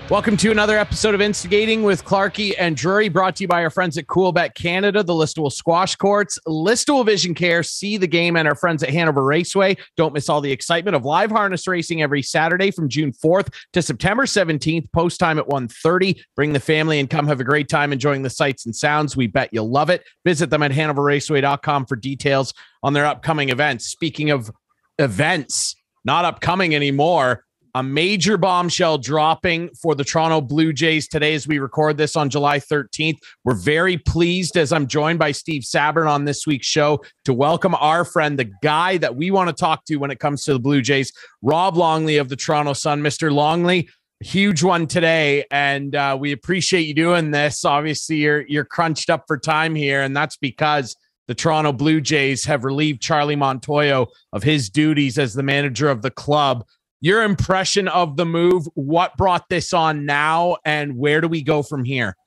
Welcome to another episode of Instigating with Clarkey and Drury, brought to you by our friends at Coolbet Canada, the Listowel Squash Courts, Listowel Vision Care, See the Game, and our friends at Hanover Raceway. Don't miss all the excitement of live harness racing every Saturday from June 4th to September 17th, post time at 1:30. Bring the family and come have a great time enjoying the sights and sounds. We bet you'll love it. Visit them at hanoverraceway.com for details on their upcoming events. Speaking of events, not upcoming anymore, a major bombshell dropping for the Toronto Blue Jays today as we record this on July 13th. We're very pleased, as I'm joined by Steve Sabourin on this week's show, to welcome our friend, the guy that we want to talk to when it comes to the Blue Jays, Rob Longley of the Toronto Sun. Mr. Longley, huge one today, and we appreciate you doing this. Obviously, you're crunched up for time here, and that's because the Toronto Blue Jays have relieved Charlie Montoyo of his duties as the manager of the club. Your impression of the move, what brought this on now, and where do we go from here?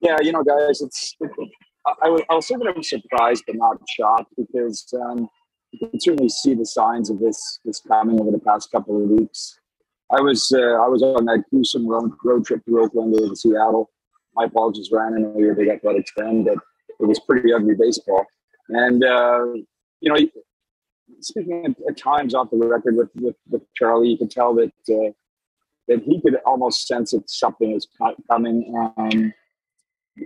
Yeah, you know, guys, I was sort of surprised but not shocked, because you can certainly see the signs of this coming over the past couple of weeks. I was on that gruesome road trip to Oakland to Seattle. My apologies, Ryan. I know you're a big Athletics fan, but it was pretty ugly baseball. And, you know, speaking at times off the record with Charlie, you could tell that he could almost sense that something is coming.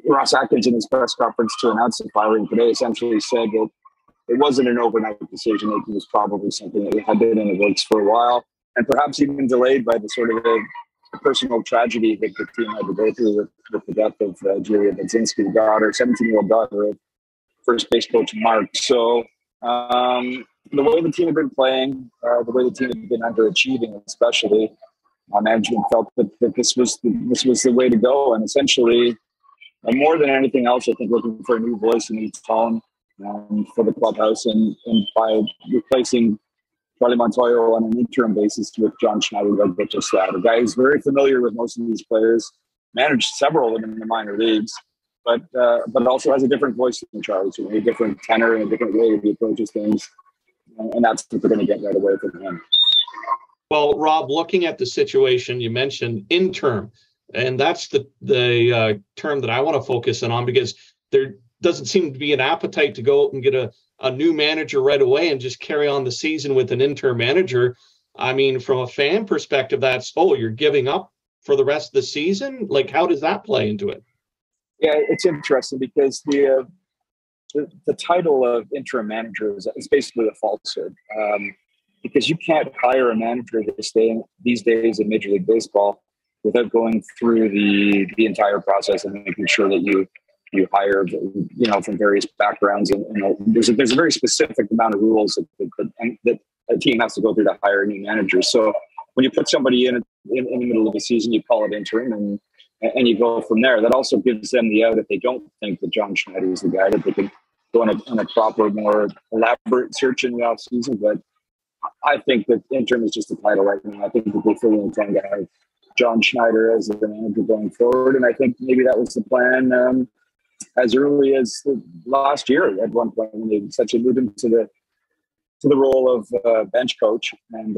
Ross Atkins, in his press conference to announce the firing today, essentially said that it wasn't an overnight decision. It was probably something that had been in the works for a while, and perhaps even delayed by the sort of the personal tragedy that the team had to go through with the death of Julia Budzinski, the daughter, 17-year-old daughter of first base coach Mark. So the way the team had been playing, the way the team had been underachieving, especially, management felt that this was the way to go. And essentially, more than anything else, I think looking for a new voice, a new tone for the clubhouse, and by replacing Charlie Montoyo on an interim basis with John Schneider, like just that, a guy who's very familiar with most of these players, managed several of them in the minor leagues, but also has a different voice than Charlie, so a different tenor and a different way that he approaches things. And that's what they're going to get right away from him. Well, Rob, looking at the situation, you mentioned interim, and that's the term that I want to focus in on, because there doesn't seem to be an appetite to go out and get a new manager right away and just carry on the season with an interim manager. I mean, from a fan perspective, that's, you're giving up for the rest of the season? Like, how does that play into it? Yeah, it's interesting because the title of interim manager is basically a falsehood, because you can't hire a manager to stay in these days in Major League Baseball without going through the entire process and making sure that you hire, from various backgrounds. And there's a very specific amount of rules that a team has to go through to hire a new manager. So when you put somebody in the middle of the season, you call it interim, and you go from there. That also gives them the out if they don't think that John Schneider is the guy, that they can go on a proper, more elaborate search in the off season. But I think that interim is just a title right now. I think that they fully intend to have John Schneider as the manager going forward, and I think maybe that was the plan as early as last year. At one point, when they essentially moved him to the role of bench coach, and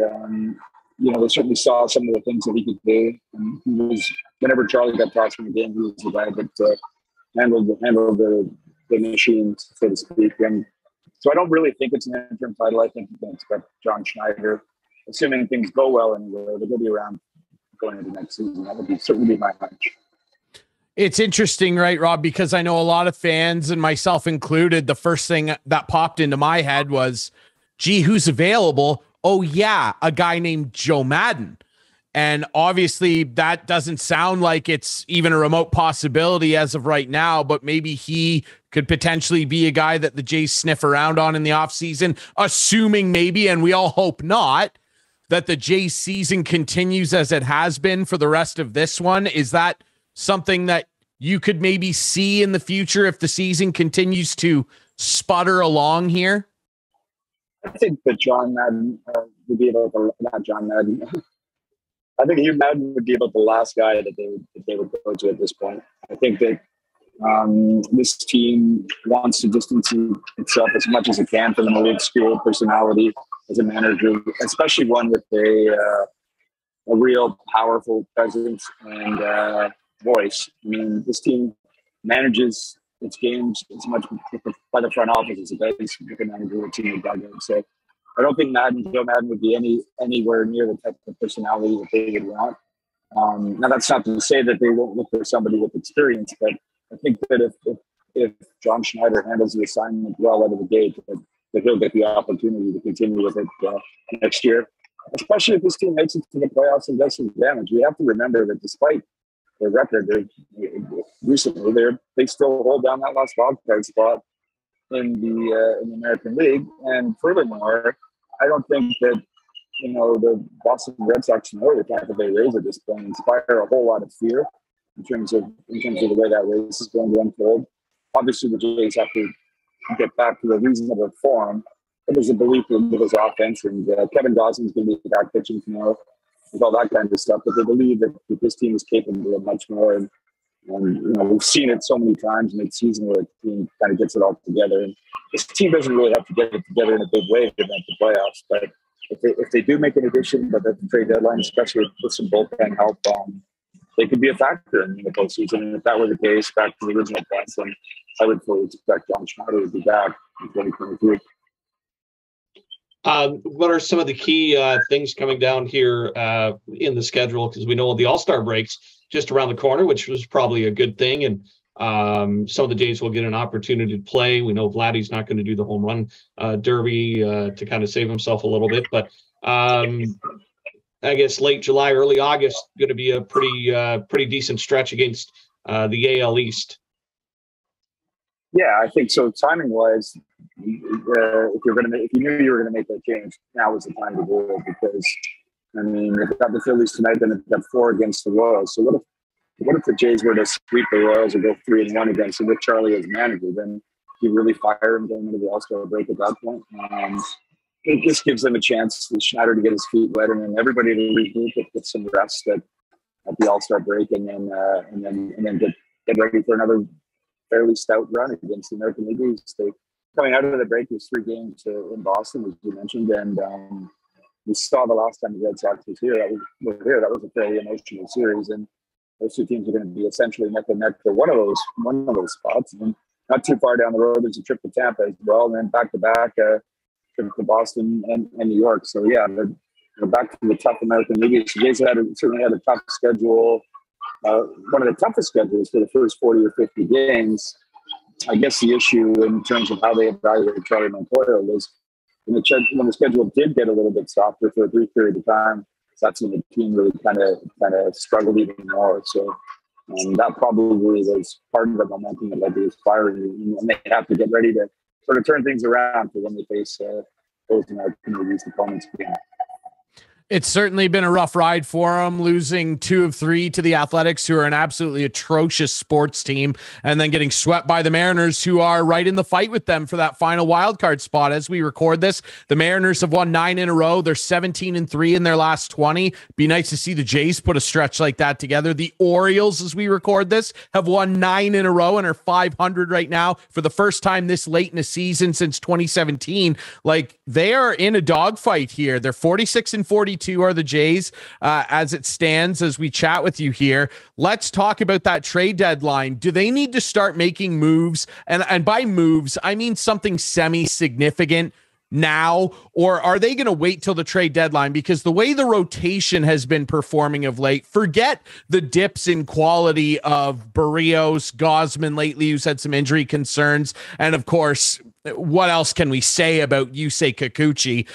they certainly saw some of the things that he could do. And he was, whenever Charlie got tossed from the game, he was the guy that handled the machine, so to speak. And so I don't really think it's an interim title. I think you can expect John Schneider, assuming things go well anyway, they're going to be around going into next season. That would certainly be my hunch. It's interesting, right, Rob? Because I know a lot of fans, and myself included, the first thing that popped into my head was, gee, who's available? Oh, yeah, a guy named Joe Madden. And obviously that doesn't sound like it's even a remote possibility as of right now, but maybe he could potentially be a guy that the Jays sniff around on in the offseason, assuming maybe, and we all hope not, that the Jays season continues as it has been for the rest of this one. Is that something that you could maybe see in the future if the season continues to sputter along here? I think that John Madden would be about not John Madden. I think Hugh Madden would be about the last guy that they would go to at this point. I think that this team wants to distance itself as much as it can from an old school personality as a manager, especially one with a real powerful presence and voice. I mean, this team manages its games as much by the front office as it does with a manager or team dugout. So I don't think Joe Madden would be anywhere near the type of personality that they would want. Now, that's not to say that they won't look for somebody with experience, but I think that if John Schneider handles the assignment well out of the gate, that he'll get the opportunity to continue with it next year, especially if this team makes it to the playoffs and does some damage. We have to remember that despite their record, recently they still hold down that last wildcard spot in the American League. And furthermore, I don't think that the Boston Red Sox know the Tampa Bay Rays at this point inspire a whole lot of fear in terms of the way that race is going to unfold. Obviously, the Jays have to get back to a reasonable form, but there's a belief in his offense, and Kevin Goslin's going to be back pitching tomorrow with all that kind of stuff. But they believe that this team is capable of much more, and we've seen it so many times mid-season where the team kind of gets it all together. And this team doesn't really have to get it together in a big way to make the playoffs, but if they do make an addition, but at the trade deadline, especially with some bullpen help, they could be a factor in the postseason. And if that were the case, back to the original plans, then I would fully expect John Schneider to be back in 2023. What are some of the key things coming down here in the schedule? Because we know the All-Star break's just around the corner, which was probably a good thing. And some of the Jays will get an opportunity to play. We know Vladdy's not going to do the home run derby to kind of save himself a little bit. But I guess late July, early August, going to be a pretty decent stretch against the AL East. Yeah, I think so. Timing wise, if you knew you were going to make that change, now is the time to do it, because I mean, if they've got the Phillies tonight, then they've got 4 against the Royals. So what if the Jays were to sweep the Royals or go 3-1 against them with Charlie as manager? Then you really fire him going into the All-Star break at that point. It just gives them a chance for Schneider to get his feet wet, and then everybody to regroup with some rest at the All-Star break, and then get ready for another fairly stout run against the American League East. They coming out of the break, there's 3 games in Boston, as you mentioned, and we saw the last time the Red Sox was here. That was a fairly emotional series, and those 2 teams are going to be essentially neck and neck for one of those spots. And not too far down the road, there's a trip to Tampa as well, and then back to back trip to Boston and New York. So yeah, they're back to the tough American League. The Jays certainly had a tough schedule. One of the toughest schedules for the first 40 or 50 games. I guess the issue in terms of how they evaluated Charlie Montoyo was when the schedule did get a little bit softer for a brief period of time. That's when the team really kind of struggled even more. So that probably was part of the momentum that led to his firing, and they have to get ready to sort of turn things around for when they face those American League East opponents again. It's certainly been a rough ride for them, losing 2 of 3 to the Athletics, who are an absolutely atrocious sports team, and then getting swept by the Mariners, who are right in the fight with them for that final wildcard spot. As we record this, the Mariners have won 9 in a row. They're 17-3 in their last 20. Be nice to see the Jays put a stretch like that together. The Orioles, as we record this, have won 9 in a row and are 500 right now for the first time this late in the season since 2017. Like, they are in a dogfight here. They're 46-42 are the Jays as it stands as we chat with you here. Let's talk about that trade deadline. Do they need to start making moves? And by moves, I mean something semi-significant now, or are they going to wait till the trade deadline? Because the way the rotation has been performing of late, forget the dips in quality of Barrios, Gausman lately, who's had some injury concerns, and of course, what else can we say about Yusei Kikuchi?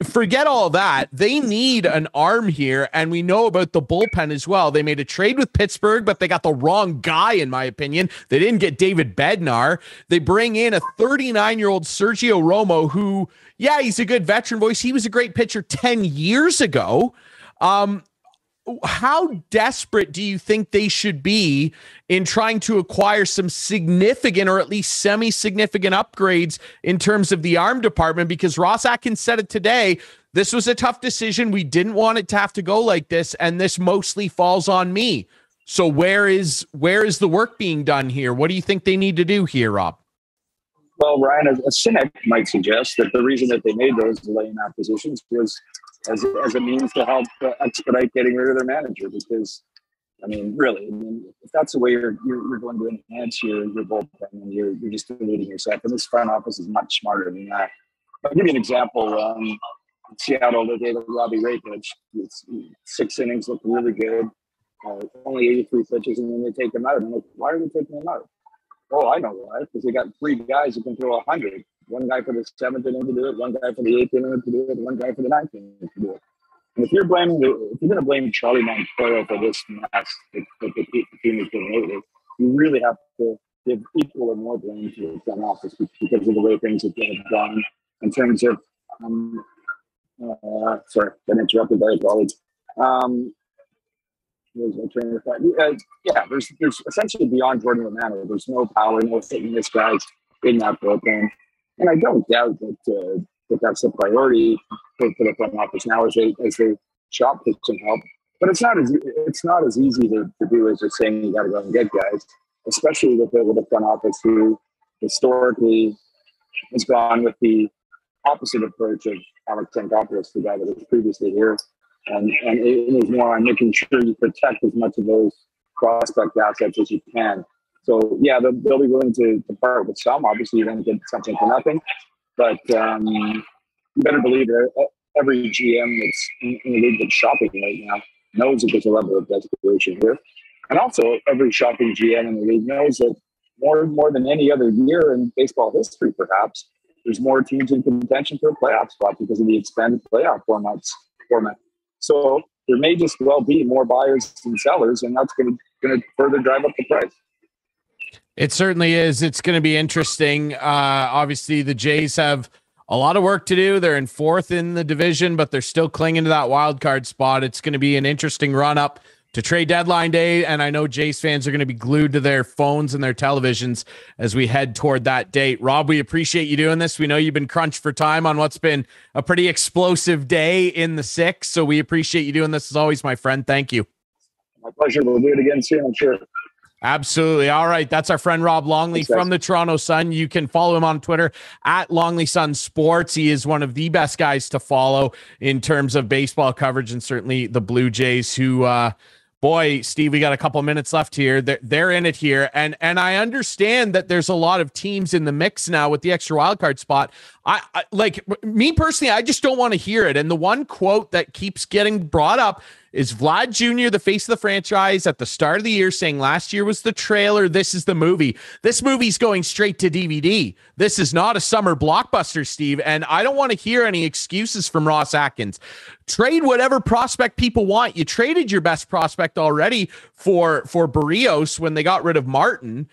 Forget all that. They need an arm here, and we know about the bullpen as well. They made a trade with Pittsburgh, but they got the wrong guy, in my opinion. They didn't get David Bednar. They bring in a 39-year-old Sergio Romo, who, yeah, he's a good veteran voice. He was a great pitcher 10 years ago. how desperate do you think they should be in trying to acquire some significant or at least semi-significant upgrades in terms of the arm department? Because Ross Atkins said it today. This was a tough decision. We didn't want it to have to go like this, and this mostly falls on me. So where is the work being done here? What do you think they need to do here, Rob? Well, Ryan, a cynic might suggest that the reason that they made those lame acquisitions was as a means to help expedite getting rid of their manager. Because, I mean, really, if that's the way you're going to enhance your bullpen, and you're just deluding yourself. And this front office is much smarter than that. I'll give you an example. In Seattle, they gave Robbie Ray pitch. 6 innings, looked really good. Only 83 pitches, and then they take him out. I'm like, why are they taking him out? Oh, I know why. Because they got 3 guys who can throw 100. One guy for the 7th inning to do it, one guy for the 8th inning to do it, one guy for the 9th inning to do it. And if you're going to blame Charlie Montoyo for this mess that the team has been lately, you really have to give equal or more blame to the front office because of the way things have gone in terms of. Sorry, got interrupted by a colleague. There's essentially beyond Jordan Romano. There's no power, no fitness guys in that bullpen. And I don't doubt that that's the priority for the front office now as they shop pitch and help. But it's not as easy to do as just saying you got to go and get guys, especially with a front office who historically has gone with the opposite approach of Alex Tankopoulos, the guy that was previously here, and it is more on making sure you protect as much of those prospect assets as you can. So, yeah, they'll be willing to part with some. Obviously, you're going to get something for nothing. But you better believe that every GM that's in the league that's shopping right now knows that there's a level of desperation here. And also, every shopping GM in the league knows that more than any other year in baseball history, perhaps, there's more teams in contention for a playoff spot because of the expanded playoff format. So there may just well be more buyers than sellers, and that's going to further drive up the price. It certainly is. It's going to be interesting. Obviously, the Jays have a lot of work to do. They're in 4th in the division, but they're still clinging to that wild card spot. It's going to be an interesting run up to trade deadline day, and I know Jays fans are going to be glued to their phones and their televisions as we head toward that date. Rob, we appreciate you doing this. We know you've been crunched for time on what's been a pretty explosive day in the 6, so we appreciate you doing this as always, my friend. Thank you. My pleasure. We'll do it again soon, I'm sure. Absolutely. All right. That's our friend Rob Longley from the Toronto Sun. You can follow him on Twitter at Longley Sun Sports. He is one of the best guys to follow in terms of baseball coverage, and certainly the Blue Jays, who boy, Steve, we got a couple minutes left here. They're in it here. And I understand that there's a lot of teams in the mix now with the extra wild card spot. I like me personally, I just don't want to hear it. And the one quote that keeps getting brought up is Vlad Jr., the face of the franchise, at the start of the year saying last year was the trailer. This is the movie. This movie's going straight to DVD. This is not a summer blockbuster, Steve. And I don't want to hear any excuses from Ross Atkins. Trade whatever prospect people want. You traded your best prospect already for Barrios when they got rid of Martin.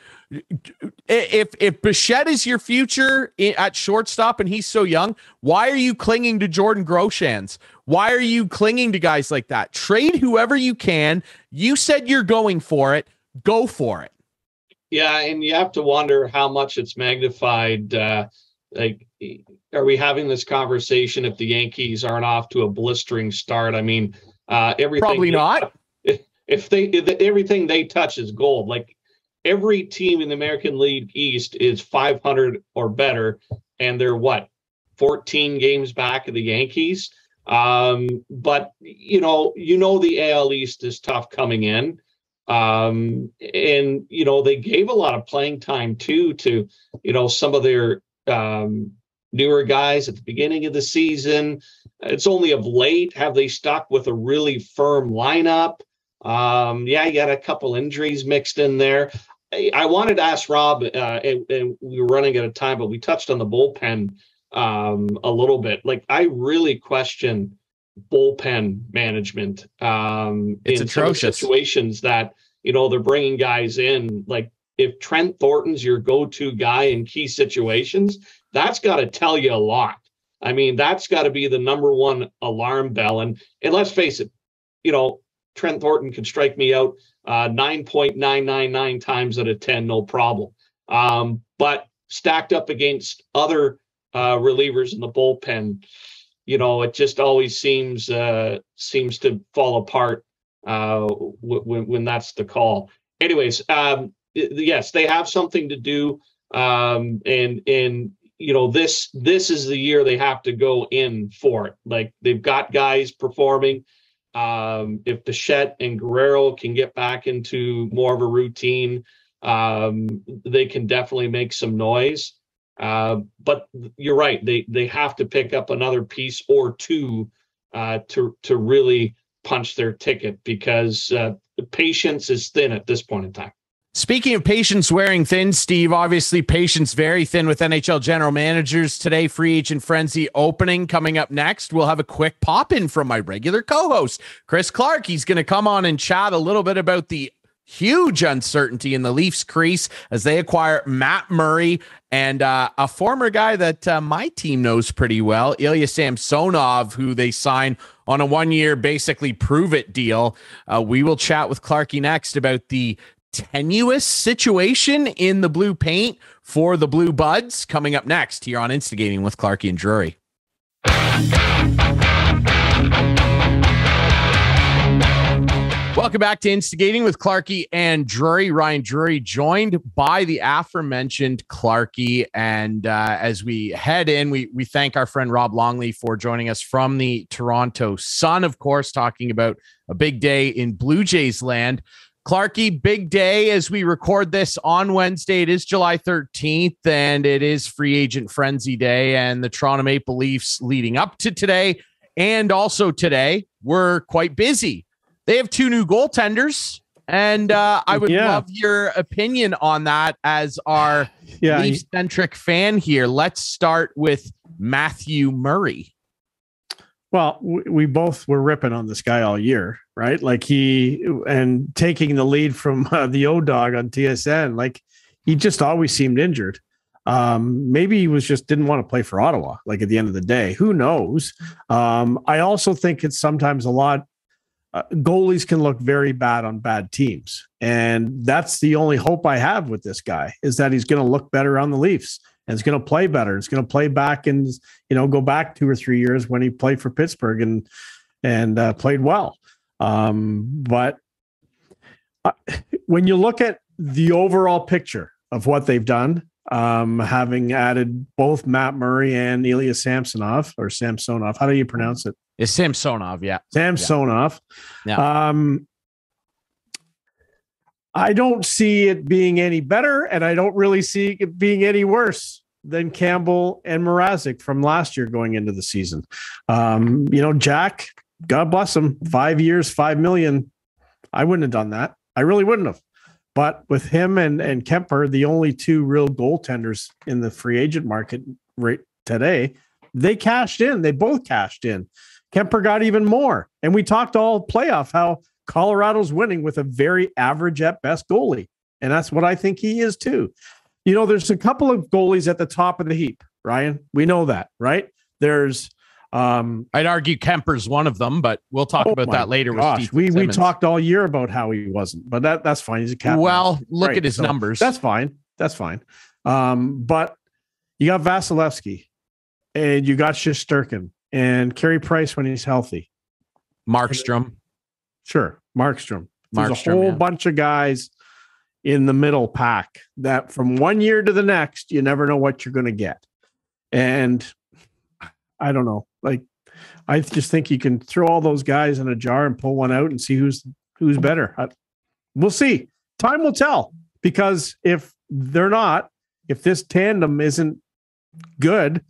If Bichette is your future at shortstop and he's so young, why are you clinging to Jordan Groshans? Why are you clinging to guys like that? Trade whoever you can. You said you're going for it. Go for it. Yeah, and you have to wonder how much it's magnified. Like, are we having this conversation if the Yankees aren't off to a blistering start? I mean, everything probably not. If everything they touch is gold. Like, every team in the American League East is 500 or better, and they're 14 games back of the Yankees. But you know the AL East is tough coming in. And they gave a lot of playing time too to some of their newer guys at the beginning of the season. It's only of late have they stuck with a really firm lineup. You got a couple injuries mixed in there. I wanted to ask Rob, and we were running out of time, but we touched on the bullpen a little bit. Like, I really question bullpen management. It's in atrocious. Some situations that they're bringing guys in. Like, if Trent Thornton's your go-to guy in key situations, that's got to tell you a lot. I mean, that's got to be the number one alarm bell. And let's face it, Trent Thornton could strike me out 9.999 times out of 10, no problem. But stacked up against other relievers in the bullpen, it just always seems to fall apart when that's the call. Anyways, yes, they have something to do, and this is the year they have to go in for it. Like, they've got guys performing. If Bichette and GAUDREAU can get back into more of a routine, they can definitely make some noise. But you're right; they have to pick up another piece or two to really punch their ticket, because patience is thin at this point in time. Speaking of patience wearing thin, Steve, obviously patience very thin with NHL general managers today. Free Agent Frenzy opening coming up next. We'll have a quick pop-in from my regular co-host, Chris Clark. He's going to come on and chat a little bit about the huge uncertainty in the Leafs crease as they acquire Matt Murray and a former guy that my team knows pretty well, Ilya Samsonov, who they sign on a 1-year basically prove-it deal. We will chat with Clarkey next about the tenuous situation in the blue paint for the Blue Buds, coming up next here on Instigating with Clarkey and Drury. Welcome back to Instigating with Clarkey and Drury. Ryan Drury joined by the aforementioned Clarkey. And as we head in, we thank our friend Rob Longley for joining us from the Toronto Sun, of course, talking about a big day in Blue Jays land. Clarkey, big day as we record this on Wednesday. It is July 13th, and it is Free Agent Frenzy Day. And the Toronto Maple Leafs leading up to today and also today were quite busy. They have 2 new goaltenders, and I would love your opinion on that as our Leaf-centric fan here. Let's start with Matthew Murray. Well, we both were ripping on this guy all year, right? Like, and taking the lead from the O-Dog on TSN, like, he just always seemed injured. Maybe he didn't want to play for Ottawa, like, at the end of the day. Who knows? I also think it's sometimes a lot. Goalies can look very bad on bad teams. And that's the only hope I have with this guy, is that he's going to look better on the Leafs. And it's going to play better. It's going to play back and, go back 2 or 3 years when he played for Pittsburgh and played well. But when you look at the overall picture of what they've done, having added both Matt Murray and Ilya Samsonov, or Samsonov, how do you pronounce it? It's Samsonov, yeah. Samsonov. Yeah. I don't see it being any better, and I don't really see it being any worse than Campbell and Mrazek from last year going into the season. Jack, God bless him, 5 years, $5 million. I wouldn't have done that. I really wouldn't have. But with him and Kemper, the only 2 real goaltenders in the free agent market right today, they cashed in. They both cashed in. Kemper got even more. And we talked all playoff how Colorado's winning with a very average at best goalie. And that's what I think he is too. There's a couple of goalies at the top of the heap, Ryan. We know that, right? There's I'd argue Kemper's one of them, but we'll talk about that later. With Steve we talked all year about how he wasn't, but that's fine. He's a captain. Well, look at his numbers. That's fine. But you got Vasilevsky and you got Shesterkin and Carey Price when he's healthy. Markstrom. Sure. Markstrom. There's a whole bunch of guys in the middle pack that from 1 year to the next, you never know what you're going to get. And I don't know. Like, I just think you can throw all those guys in a jar and pull one out and see who's better. We'll see. Time will tell, because if this tandem isn't good,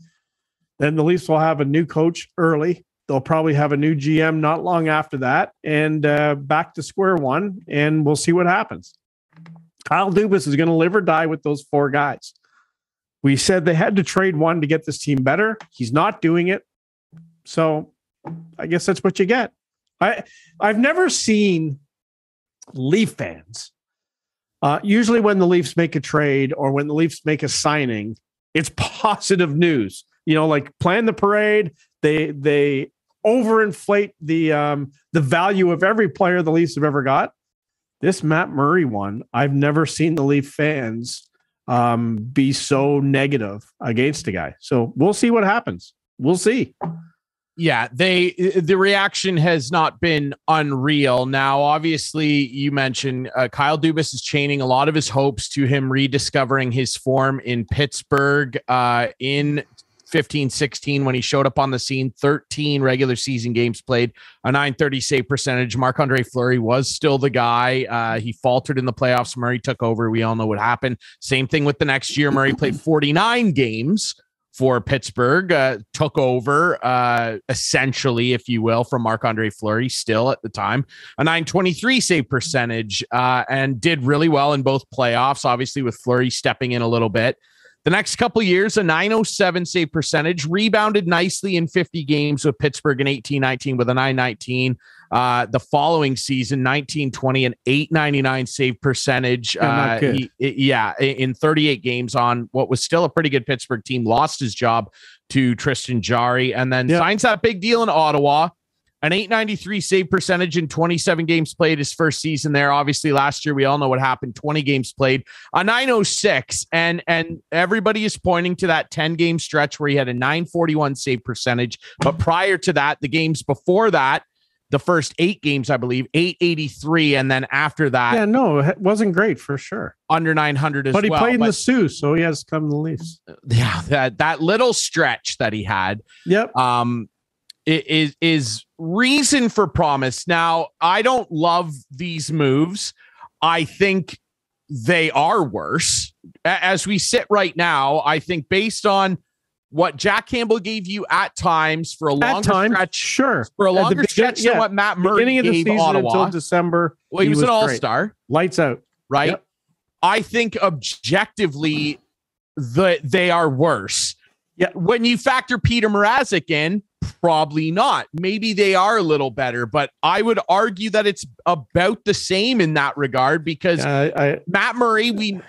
then the Leafs will have a new coach early. They'll probably have a new GM not long after that, and back to square one, and we'll see what happens. Kyle Dubas is going to live or die with those 4 guys. We said they had to trade one to get this team better. He's not doing it. So I guess that's what you get. I've never seen Leaf fans. Usually when the Leafs make a trade or when the Leafs make a signing, it's positive news. Like plan the parade. They overinflate the value of every player the Leafs have ever got. This Matt Murray one, I've never seen the Leaf fans be so negative against a guy. So we'll see what happens. We'll see. Yeah, the reaction has not been unreal. Now, obviously, you mentioned Kyle Dubas is chaining a lot of his hopes to him rediscovering his form in Pittsburgh in 15-16 when he showed up on the scene. 13 regular season games played, a .930 save percentage. Marc-Andre Fleury was still the guy. He faltered in the playoffs. Murray took over. We all know what happened. Same thing with the next year. Murray played 49 games for Pittsburgh, took over essentially, if you will, from Marc-Andre Fleury still at the time, a .923 save percentage, and did really well in both playoffs, obviously with Fleury stepping in a little bit. The next couple of years, a .907 save percentage, rebounded nicely in 50 games with Pittsburgh in 18-19 with a $919. The following season, 19-20, an $899 save percentage. In 38 games on what was still a pretty good Pittsburgh team, lost his job to Tristan Jarry, and then signs that big deal in Ottawa. An $893 save percentage in 27 games played his first season there. Obviously, last year, we all know what happened. 20 games played, a .906. And everybody is pointing to that 10-game stretch where he had a .941 save percentage. But prior to that, the games before that, the first 8 games, I believe, .883. And then after that. Yeah, no, it wasn't great for sure. Under .900 as well. But he played in the Sioux, so he has to come to the Leafs. Yeah, that little stretch that he had. Yep. It is reason for promise. Now, I don't love these moves. I think they are worse. As we sit right now, I think based on what Jack Campbell gave you at times for a longer stretch, sure. For a longer stretch than what Matt Murray beginning of the season Ottawa until December. Well, he was an all-star. Lights out. Right? Yep. I think objectively they are worse. Yeah. When you factor Peter Mrazek in, probably not. Maybe they are a little better, but I would argue that it's about the same in that regard because Matt Murray,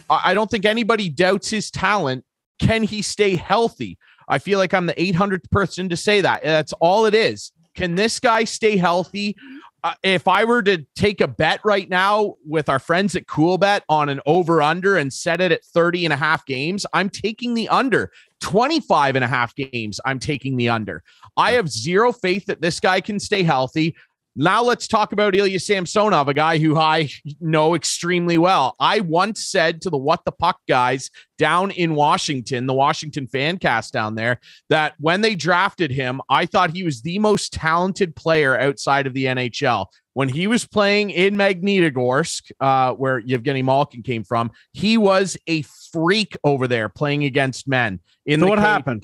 I don't think anybody doubts his talent. Can he stay healthy? I feel like I'm the 800th person to say that. That's all it is. Can this guy stay healthy? If I were to take a bet right now with our friends at Coolbet on an over-under and set it at 30.5 games, I'm taking the under. 25.5 games, I'm taking the under. I have zero faith that this guy can stay healthy. Now let's talk about Ilya Samsonov, a guy who I know extremely well. I once said to the What the Puck guys down in Washington, the Washington fan cast down there, that when they drafted him, I thought he was the most talented player outside of the NHL. When he was playing in Magnitogorsk, where Yevgeny Malkin came from, he was a freak over there playing against men. So what happened?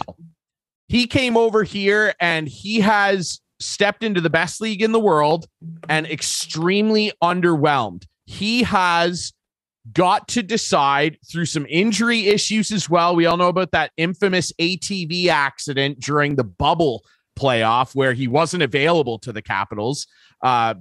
He came over here and he has stepped into the best league in the world and extremely underwhelmed. He has got to decide through some injury issues as well. We all know about that infamous ATV accident during the bubble playoff where he wasn't available to the Capitals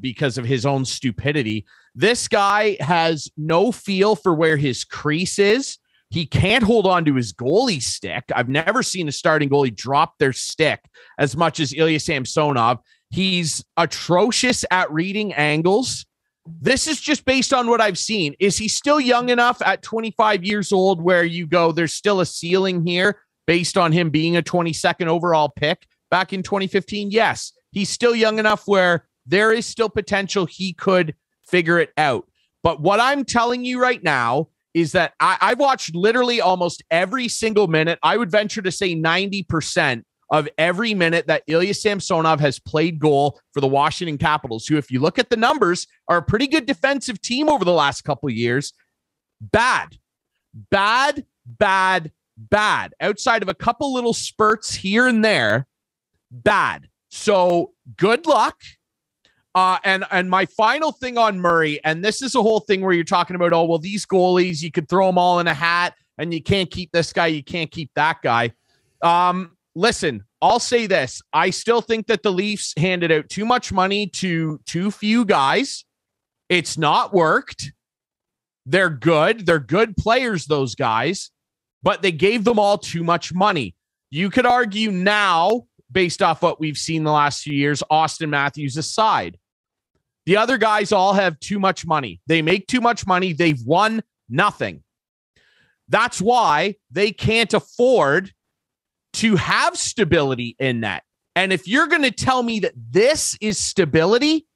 because of his own stupidity. This guy has no feel for where his crease is. He can't hold on to his goalie stick. I've never seen a starting goalie drop their stick as much as Ilya Samsonov. He's atrocious at reading angles. This is just based on what I've seen. Is he still young enough at 25 years old where you go, there's still a ceiling here based on him being a 22nd overall pick back in 2015? Yes, he's still young enough where there is still potential he could figure it out. But what I'm telling you right now is that I've watched literally almost every single minute. I would venture to say 90% of every minute that Ilya Samsonov has played goal for the Washington Capitals, who, if you look at the numbers, are a pretty good defensive team over the last couple of years. Bad. Outside of a couple little spurts here and there, bad. So good luck. And my final thing on Murray, and this is a whole thing where you're talking about, oh, well, these goalies, you could throw them all in a hat and you can't keep this guy. You can't keep that guy. Listen, I'll say this. I still think that the Leafs handed out too much money to too few guys. It's not worked. They're good. They're good players, those guys, but they gave them all too much money. You could argue now, based off what we've seen the last few years, Austin Matthews aside. The other guys all have too much money. They make too much money. They've won nothing. That's why they can't afford to have stability in net. And if you're going to tell me that this is stability,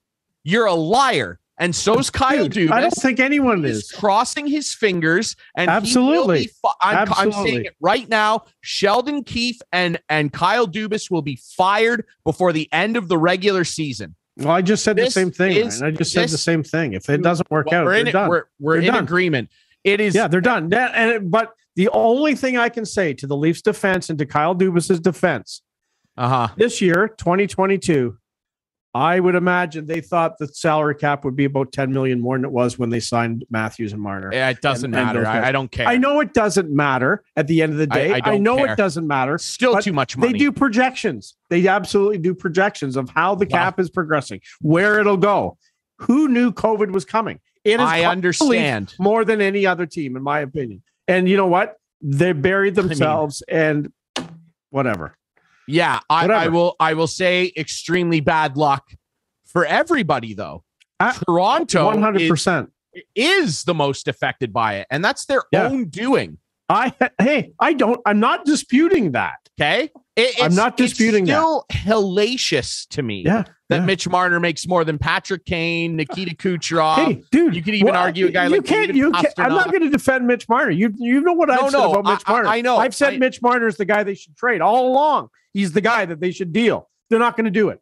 you're a liar. And so's Kyle Dubas. I don't think anyone is crossing his fingers. And absolutely, I'm saying it right now. Sheldon Keefe and Kyle Dubas will be fired before the end of the regular season. Well, I just said the same thing. I just said the same thing. If it doesn't work out, they're done. We're in agreement. It is. Yeah, they're done. But the only thing I can say to the Leafs defense and to Kyle Dubas's defense, this year, 2022, I would imagine they thought the salary cap would be about 10 million more than it was when they signed Matthews and Marner. Yeah, it doesn't matter. I don't care. I know it doesn't matter at the end of the day. I know it doesn't matter. Still too much money. They do projections. They absolutely do projections of how the cap is progressing, where it'll go. Who knew COVID was coming? I understand more than any other team, in my opinion. And you know what? They buried themselves and whatever. Yeah, I will say extremely bad luck for everybody, though. Toronto 100% is the most affected by it, and that's their own doing. I'm not disputing that. Okay, I'm not disputing that. It's still hellacious to me that Mitch Marner makes more than Patrick Kane, Nikita Kucherov. Hey, dude, you could even argue a guy like you can't. I'm not going to defend Mitch Marner. You know what I've said about Mitch Marner. I know. I've said Mitch Marner is the guy they should trade all along. He's the guy that they should deal. They're not going to do it.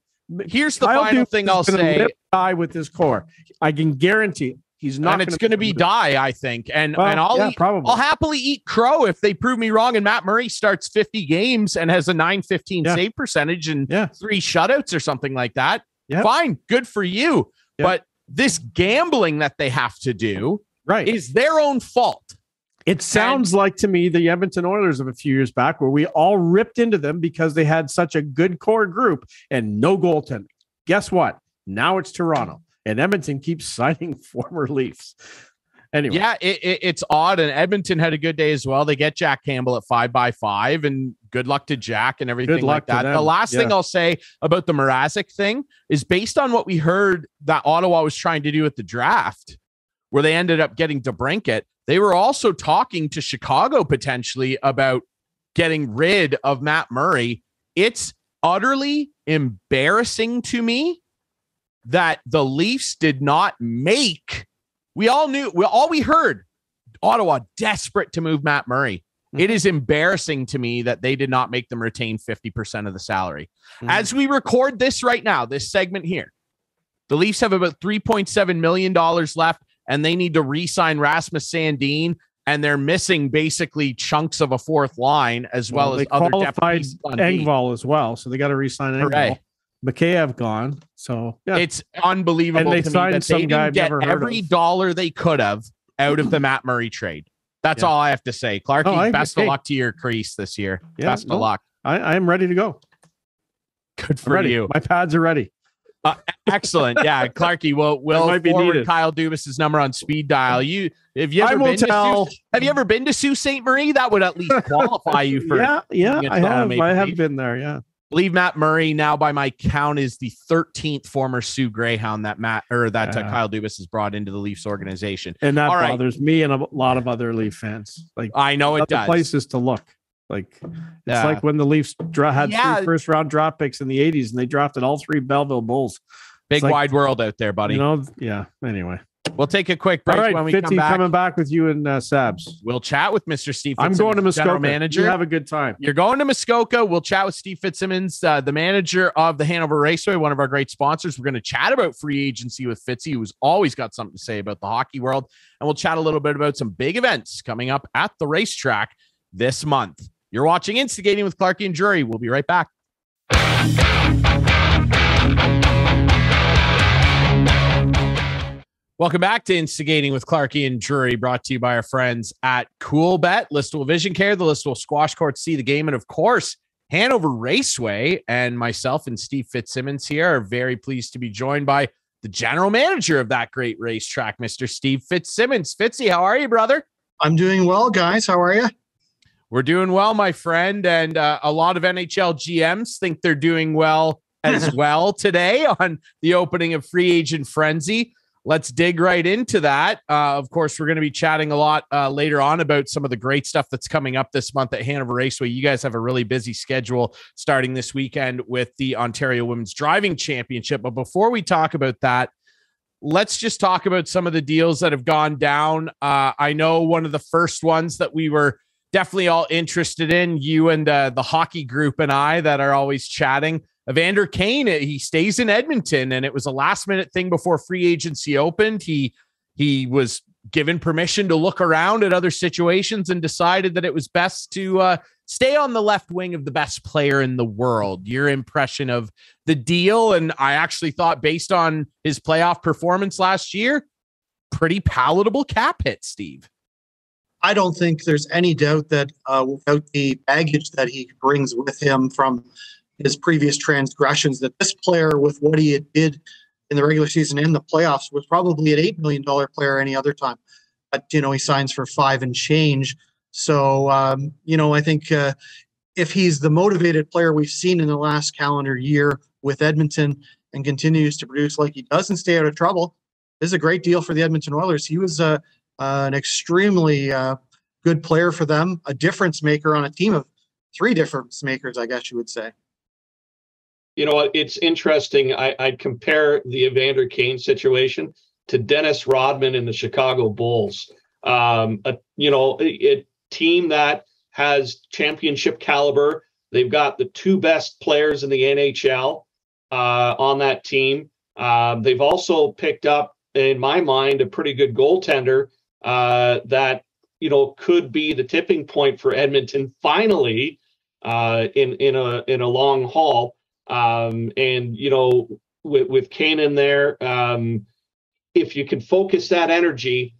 Here's the final thing I'll say. Die with his core. I can guarantee it. He's not. And it's going to be die, I think. And I'll happily eat crow if they prove me wrong. And Matt Murray starts 50 games and has a .915 save percentage and 3 shutouts or something like that. Fine, good for you. But this gambling that they have to do is their own fault. It sounds like to me the Edmonton Oilers of a few years back, where we all ripped into them because they had such a good core group and no goaltending. Guess what? Now it's Toronto. And Edmonton keeps signing former Leafs. Anyway. Yeah, it's odd. And Edmonton had a good day as well. They get Jack Campbell at 5x5, and good luck to Jack and everything like that. The last thing I'll say about the Mrazek thing is based on what we heard that Ottawa was trying to do at the draft, where they ended up getting DeBrincat. They were also talking to Chicago potentially about getting rid of Matt Murray. It's utterly embarrassing to me that the Leafs did not make. We heard Ottawa desperate to move Matt Murray. Mm-hmm. It is embarrassing to me that they did not make them retain 50% of the salary. Mm-hmm. As we record this right now, this segment here, the Leafs have about $3.7 million left, and they need to re-sign Rasmus Sandin, and they're missing basically chunks of a fourth line as well as other depth pieces on Engvall as well. So they got to re-sign Engvall. Mikheyev gone, so it's unbelievable. And they signed some guy get every dollar they could have out of the Matt Murray trade. That's all I have to say. Clarkey, best of luck to your crease this year. Best of luck. I am ready to go. Good for you. My pads are ready. Excellent. Yeah, Clarkey, we'll forward Kyle Dubas's number on speed dial. Have you ever been to Sault Ste. Marie? That would at least qualify you for. I have been there. Yeah. I believe Matt Murray now, by my count, is the 13th former Sioux Greyhound that Kyle Dubas has brought into the Leafs organization, and that bothers me and a lot of other Leaf fans. Like, I know it does. Places to look. Like it's like when the Leafs had 3 first-round draft picks in the '80s, and they drafted all 3 Belleville Bulls. Big wide world out there, buddy. Anyway. We'll take a quick break. All right, when we come back. Coming back with you and Sabs. We'll chat with Mr. Steve Fitzsimmons. I'm going to Muskoka. Manager. You have a good time. You're going to Muskoka. We'll chat with Steve Fitzsimmons, the manager of the Hanover Raceway, one of our great sponsors. We're going to chat about free agency with Fitzy, who's always got something to say about the hockey world. And we'll chat a little bit about some big events coming up at the racetrack this month. You're watching Instigating with Clarkey and Drury. We'll be right back. Welcome back to Instigating with Clarkey and Drury, brought to you by our friends at Coolbet, Listowel Vision Care, the Listowel Squash Court, See the Game, and of course, Hanover Raceway. And myself and Steve Fitzsimmons here are very pleased to be joined by the general manager of that great racetrack, Mr. Steve Fitzsimmons. Fitzy, how are you, brother? I'm doing well, guys. How are you? We're doing well, my friend. And a lot of NHL GMs think they're doing well as well today on the opening of Free Agent Frenzy. Let's dig right into that. Of course, we're going to be chatting a lot later on about some of the great stuff that's coming up this month at Hanover Raceway. You guys have a really busy schedule starting this weekend with the Ontario Women's Driving Championship. But before we talk about that, let's just talk about some of the deals that have gone down. I know one of the first ones that we were definitely all interested in, you and the hockey group and I that are always chatting, Evander Kane. He stays in Edmonton, and it was a last minute thing before free agency opened. He was given permission to look around at other situations and decided that it was best to stay on the left wing of the best player in the world. Your impression of the deal? And I actually thought, based on his playoff performance last year, pretty palatable cap hit, Steve. I don't think there's any doubt that without the baggage that he brings with him from his previous transgressions, that this player, with what he did in the regular season and the playoffs, was probably an $8 million player any other time. But, he signs for 5 and change. So, I think if he's the motivated player we've seen in the last calendar year with Edmonton and continues to produce like he does and stay out of trouble, this is a great deal for the Edmonton Oilers. He was an extremely good player for them, a difference maker on a team of 3 difference makers, I guess you would say. You know what? It's interesting. I'd compare the Evander Kane situation to Dennis Rodman in the Chicago Bulls. A team that has championship caliber. They've got the 2 best players in the NHL on that team. They've also picked up, in my mind, a pretty good goaltender that could be the tipping point for Edmonton finally in a long haul. With Kane in there, if you can focus that energy,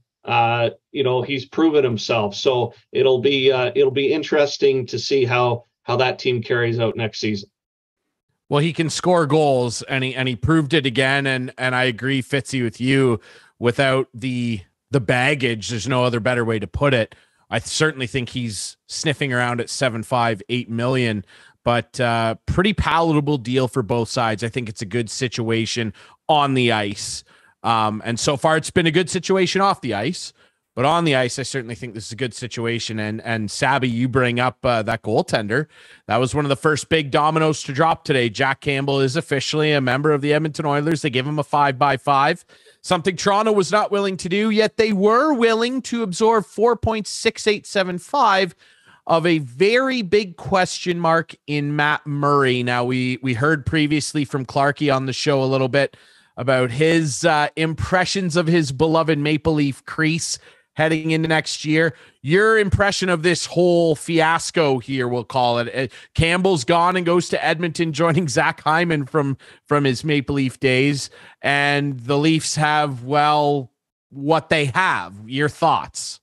he's proven himself. So it'll be interesting to see how that team carries out next season. Well, he can score goals, and he proved it again. And I agree, Fitzy, with you. Without the baggage, there's no other better way to put it. I certainly think he's sniffing around at 7.5, 8 million, but pretty palatable deal for both sides. I think it's a good situation on the ice. And so far it's been a good situation off the ice, but on the ice, I certainly think this is a good situation. And Sabby, you bring up that goaltender. That was one of the first big dominoes to drop today. Jack Campbell is officially a member of the Edmonton Oilers. They give him a 5x5, something Toronto was not willing to do, yet they were willing to absorb 4.6875 of a very big question mark in Matt Murray. Now, we heard previously from Clarkey on the show a little bit about his impressions of his beloved Maple Leaf crease heading into next year. Your impression of this whole fiasco here, we'll call it. Campbell's gone and goes to Edmonton, joining Zach Hyman from his Maple Leaf days. And the Leafs have, well, what they have. Your thoughts?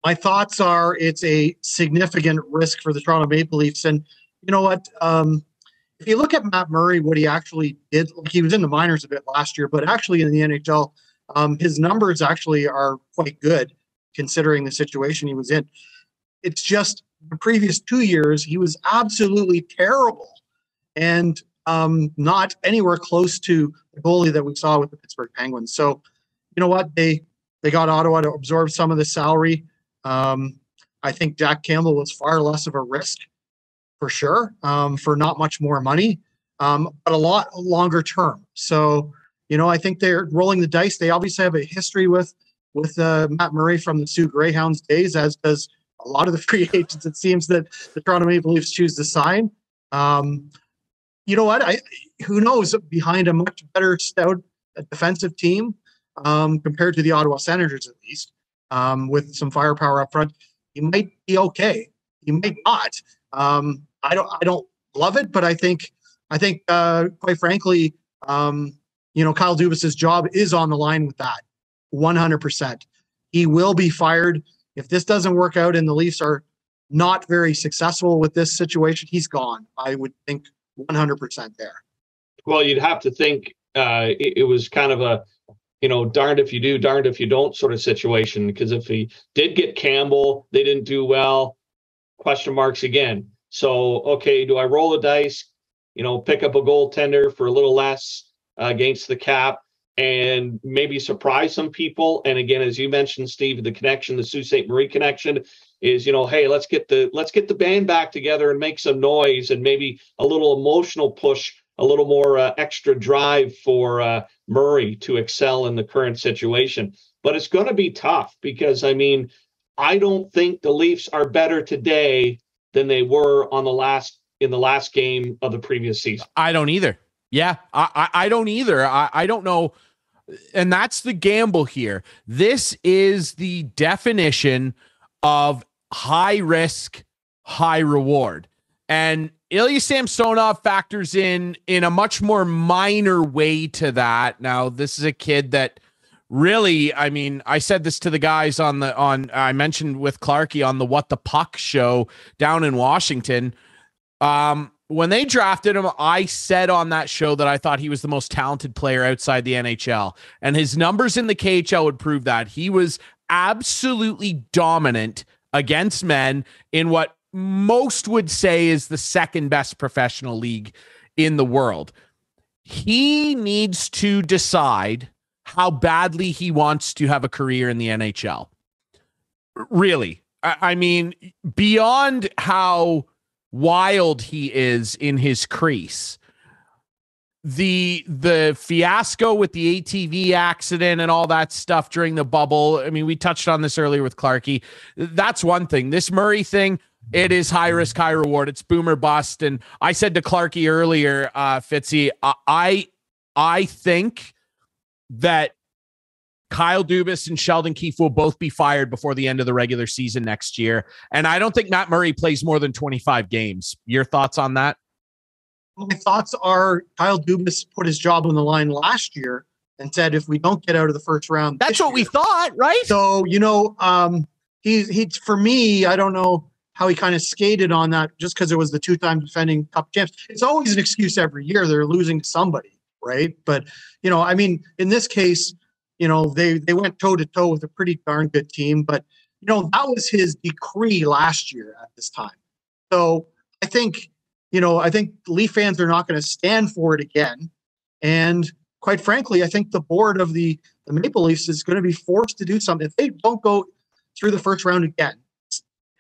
My thoughts are it's a significant risk for the Toronto Maple Leafs. And you know what? If you look at Matt Murray, what he actually did, he was in the minors a bit last year, but actually in the NHL, his numbers actually are quite good considering the situation he was in. It's just the previous 2 years, he was absolutely terrible and not anywhere close to the goalie that we saw with the Pittsburgh Penguins. So, you know what? They got Ottawa to absorb some of the salary. I think Jack Campbell was far less of a risk for sure, for not much more money, but a lot longer term. So, I think they're rolling the dice. They obviously have a history with Matt Murray from the Sioux Greyhounds days, as does a lot of the free agents. It seems that the Toronto Maple Leafs choose to sign. You know what? Who knows? Behind a much better stout defensive team compared to the Ottawa Senators, at least, with some firepower up front, he might be okay. He might not. I don't love it, but I think quite frankly, Kyle Dubas's job is on the line with that 100%. He will be fired if this doesn't work out and the Leafs are not very successful with this situation. He's gone. I would think 100% there. Well, you'd have to think it was kind of darned if you do, darned if you don't sort of situation. Because if he did get Campbell, they didn't do well, question marks again. So, okay, do I roll the dice, pick up a goaltender for a little less against the cap and maybe surprise some people? And again, as you mentioned, Steve, the connection, the Sault Ste. Marie connection is, hey, let's get the band back together and make some noise, and maybe a little emotional push, a little more extra drive for Murray to excel in the current situation. But it's going to be tough because, I don't think the Leafs are better today than they were in the last game of the previous season. I don't either. Yeah, I don't either. I don't know. And that's the gamble here. This is the definition of high risk, high reward. And Ilya Samsonov factors in a much more minor way to that. Now, this is a kid that really, I said this to the guys I mentioned with Clarkey on the What the Puck show down in Washington. When they drafted him, I said on that show that I thought he was the most talented player outside the NHL, and his numbers in the KHL would prove that. He was absolutely dominant against men in what most would say is the second best professional league in the world. He needs to decide how badly he wants to have a career in the NHL. Really. Beyond how wild he is in his crease, the fiasco with the ATV accident and all that stuff during the bubble. We touched on this earlier with Clarkey. That's one thing. This Murray thing, it is high risk, high reward. It's boom or bust. And I said to Clarkey earlier, Fitzy, I think that Kyle Dubas and Sheldon Keefe will both be fired before the end of the regular season next year. And I don't think Matt Murray plays more than 25 games. Your thoughts on that? My thoughts are Kyle Dubas put his job on the line last year and said, if we don't get out of the first round, that's what we thought, right? So, he for me, I don't know how he kind of skated on that just because it was the two-time defending cup champs. It's always an excuse every year. They're losing to somebody, right? But, in this case, they went toe-to-toe with a pretty darn good team. But, that was his decree last year at this time. So I think Leaf fans are not going to stand for it again. And quite frankly, I think the board of the Maple Leafs is going to be forced to do something. If they don't go through the first round again,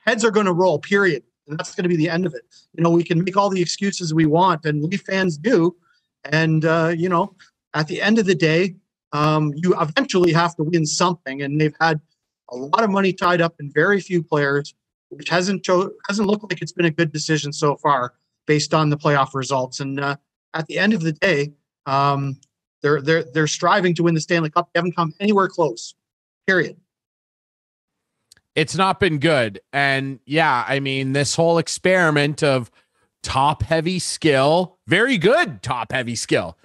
heads are going to roll, period. And that's going to be the end of it. We can make all the excuses we want, and Leaf fans do. And, at the end of the day, you eventually have to win something. And they've had a lot of money tied up in very few players, which hasn't looked like it's been a good decision so far based on the playoff results. And at the end of the day, they're striving to win the Stanley Cup. They haven't come anywhere close, period. It's not been good. And yeah, this whole experiment of top heavy skill, very good top heavy skill.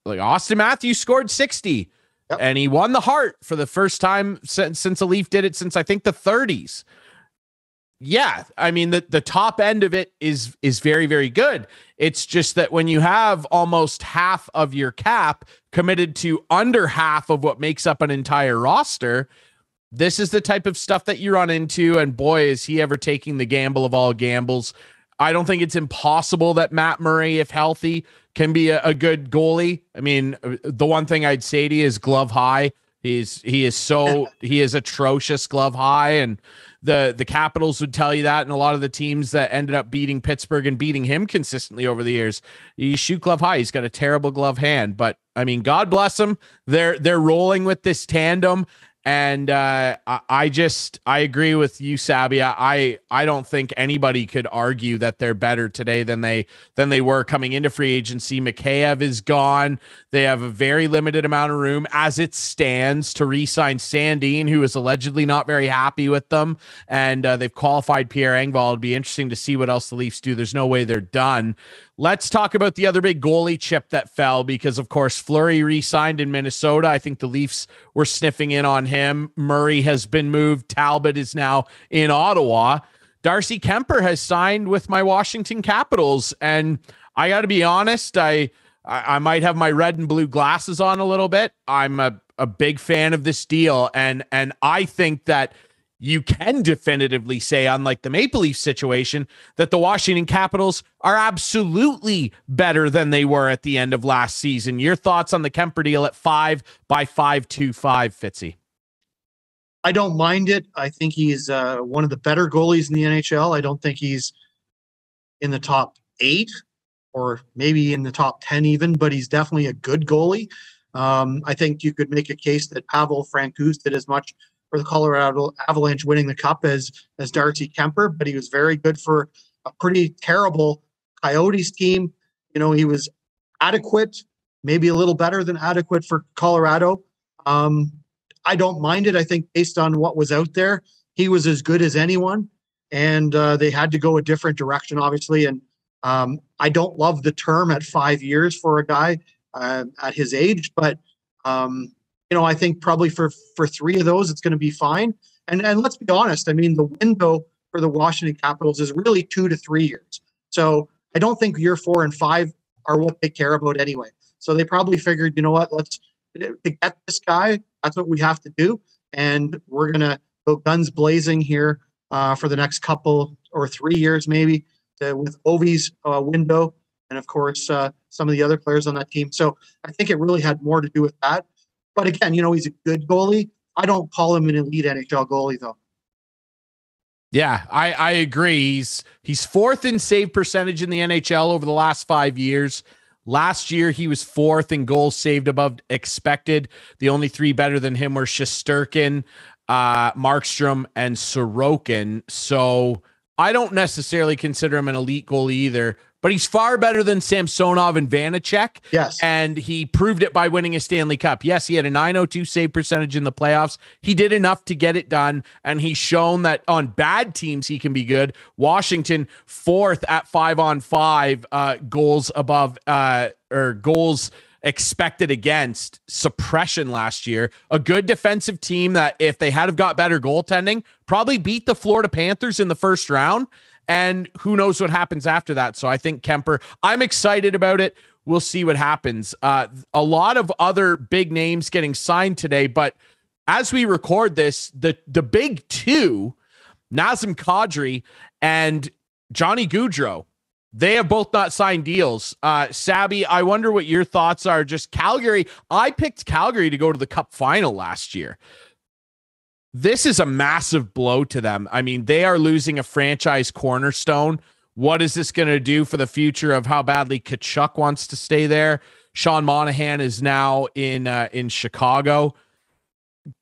Like Austin Matthews scored 60 and he won the Hart for the first time since a Leaf did it since I think the 30s. Yeah, the top end of it is very, very good. It's just that when you have almost half of your cap committed to under half of what makes up an entire roster, this is the type of stuff that you run into. And boy, is he ever taking the gamble of all gambles. I don't think it's impossible that Matt Murray, if healthy, can be a good goalie. The one thing I'd say to you is glove high. He is atrocious glove high, and the Capitals would tell you that, and a lot of the teams that ended up beating Pittsburgh and beating him consistently over the years. You shoot glove high, he's got a terrible glove hand. But God bless him. They're rolling with this tandem. And I agree with you, Sabby. I don't think anybody could argue that they're better today than they were coming into free agency. Mikheyev is gone. They have a very limited amount of room as it stands to re-sign Sandin, who is allegedly not very happy with them. And they've qualified Pierre Engvall. It'll be interesting to see what else the Leafs do. There's no way they're done. Let's talk about the other big goalie chip that fell because, of course, Fleury re-signed in Minnesota. I think the Leafs were sniffing in on him. Murray has been moved. Talbot is now in Ottawa. Darcy Kemper has signed with my Washington Capitals. And I got to be honest, I might have my red and blue glasses on a little bit. I'm a a big fan of this deal. And I think that you can definitively say, unlike the Maple Leaf situation, that the Washington Capitals are absolutely better than they were at the end of last season. Your thoughts on the Kemper deal at 5 by 5.25, Fitzy? I don't mind it. I think he's one of the better goalies in the NHL. I don't think he's in the top 8 or maybe in the top 10 even, but he's definitely a good goalie. I think you could make a case that Pavel Francouz did as much for the Colorado Avalanche winning the cup as Darcy Kemper, but he was very good for a pretty terrible Coyotes team. You know, he was adequate, maybe a little better than adequate for Colorado. I don't mind it. I think based on what was out there, he was as good as anyone, and they had to go a different direction, obviously. And I don't love the term at 5 years for a guy at his age, but you know, I think probably for 3 of those, it's going to be fine. And let's be honest. I mean, the window for the Washington Capitals is really 2 to 3 years. So I don't think year 4 and 5 are what they care about anyway. So they probably figured, you know what, to get this guy, that's what we have to do. And we're going to go guns blazing here for the next couple or 3 years, maybe with Ovi's window. And of course, some of the other players on that team. So I think it really had more to do with that. But again, you know, he's a good goalie. I don't call him an elite NHL goalie, though. Yeah, I agree. He's 4th in save percentage in the NHL over the last 5 years. Last year, he was 4th in goals saved above expected. The only 3 better than him were Shesterkin, Markstrom, and Sorokin. So I don't necessarily consider him an elite goalie either, but he's far better than Samsonov and Vanacek. Yes. And he proved it by winning a Stanley Cup. Yes, he had a .902 save percentage in the playoffs. He did enough to get it done, and he's shown that on bad teams he can be good. Washington 4th at 5-on-5 goals above or goals expected against suppression last year. A good defensive team that if they had have got better goaltending, probably beat the Florida Panthers in the first round. And who knows what happens after that. So I think Kemper, I'm excited about it. We'll see what happens. A lot of other big names getting signed today, but as we record this, the big 2, Nazem Kadri and Johnny Gaudreau, they have both not signed deals. Sabby, I wonder what your thoughts are. Just Calgary. I picked Calgary to go to the Cup final last year. This is a massive blow to them. I mean, they are losing a franchise cornerstone. What is this going to do for the future of how badly Tkachuk wants to stay there? Sean Monahan is now in Chicago.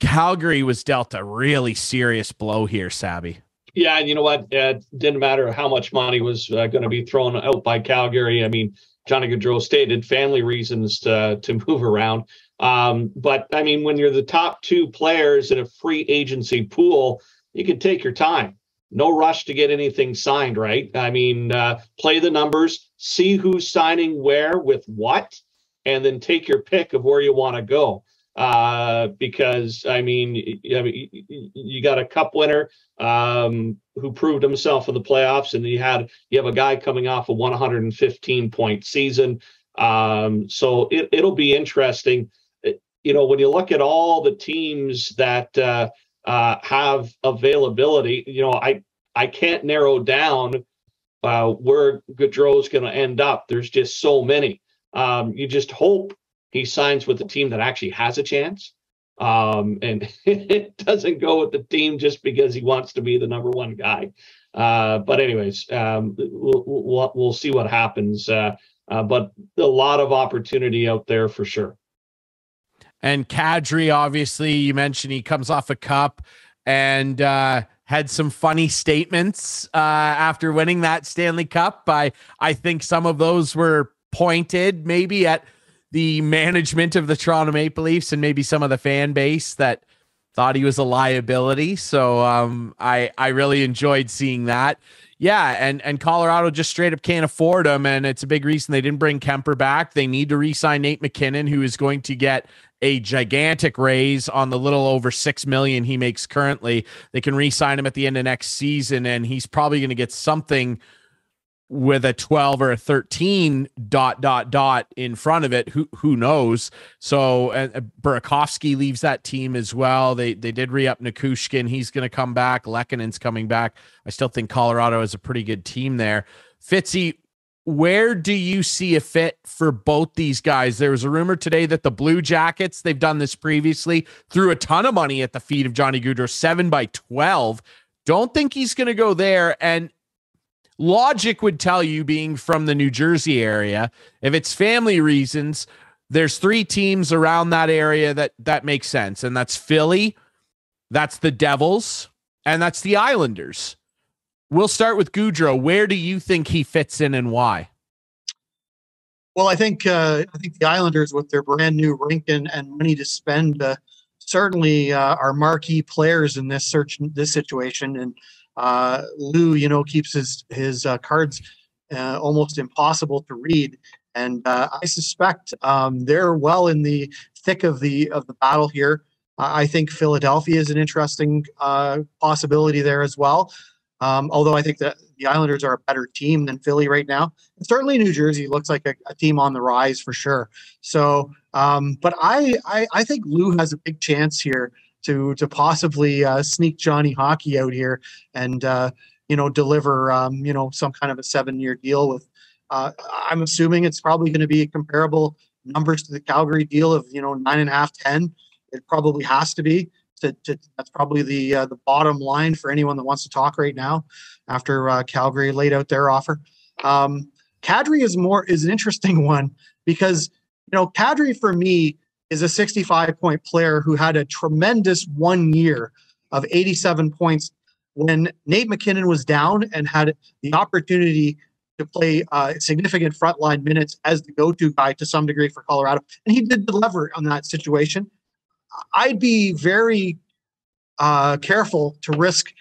Calgary was dealt a really serious blow here, Sabby. Yeah, and you know what? It didn't matter how much money was going to be thrown out by Calgary. I mean, Johnny Gaudreau stated family reasons to move around. But I mean, when you're the top 2 players in a free agency pool, you can take your time. No rush to get anything signed, right? I mean, play the numbers, see who's signing where with what, and then take your pick of where you want to go. Because I mean, you got a cup winner who proved himself in the playoffs, and you have a guy coming off a 115-point season. So it'll be interesting. You know, when you look at all the teams that have availability, you know, I can't narrow down where Gaudreau is going to end up. There's just so many. You just hope he signs with a team that actually has a chance. And it doesn't go with the team just because he wants to be the number 1 guy. But anyways, we'll see what happens. But a lot of opportunity out there for sure. And Kadri, obviously, you mentioned he comes off a cup and had some funny statements after winning that Stanley Cup. I think some of those were pointed maybe at the management of the Toronto Maple Leafs and maybe some of the fan base that thought he was a liability. So I really enjoyed seeing that. Yeah, and Colorado just straight up can't afford him, and it's a big reason they didn't bring Kemper back. They need to re-sign Nate McKinnon, who is going to get a gigantic raise on the little over $6 million he makes currently. They can re-sign him at the end of next season, and he's probably going to get something with a 12 or a 13 ... in front of it. Who knows? So Burakovsky leaves that team as well. They did re-up Nikushkin. He's going to come back. Lekkonen's coming back. I still think Colorado has a pretty good team there. Fitzy, where do you see a fit for both these guys? There was a rumor today that the Blue Jackets, they've done this previously, threw a ton of money at the feet of Johnny Gaudreau, 7/12. Don't think he's going to go there. And logic would tell you, being from the New Jersey area, if it's family reasons, there's 3 teams around that area that makes sense. And that's Philly, that's the Devils, and that's the Islanders. We'll start with Gaudreau. Where do you think he fits in and why? Well, I think the Islanders, with their brand new rink and money to spend, certainly are marquee players in this situation. And Lou, keeps his cards almost impossible to read. And I suspect they're well in the thick of the battle here. I think Philadelphia is an interesting possibility there as well. Although I think that the Islanders are a better team than Philly right now. And certainly New Jersey looks like a team on the rise for sure. So, but I think Lou has a big chance here to possibly sneak Johnny Hockey out here and, deliver, some kind of a 7-year deal with, I'm assuming it's probably going to be comparable numbers to the Calgary deal of, 9.5, 10. It probably has to be. That's probably the bottom line for anyone that wants to talk right now after Calgary laid out their offer. Kadri is an interesting one because, Kadri for me is a 65-point player who had a tremendous 1 year of 87 points when Nate McKinnon was down and had the opportunity to play significant frontline minutes as the go-to guy to some degree for Colorado. And he did deliver on that situation. I'd be very careful to risk,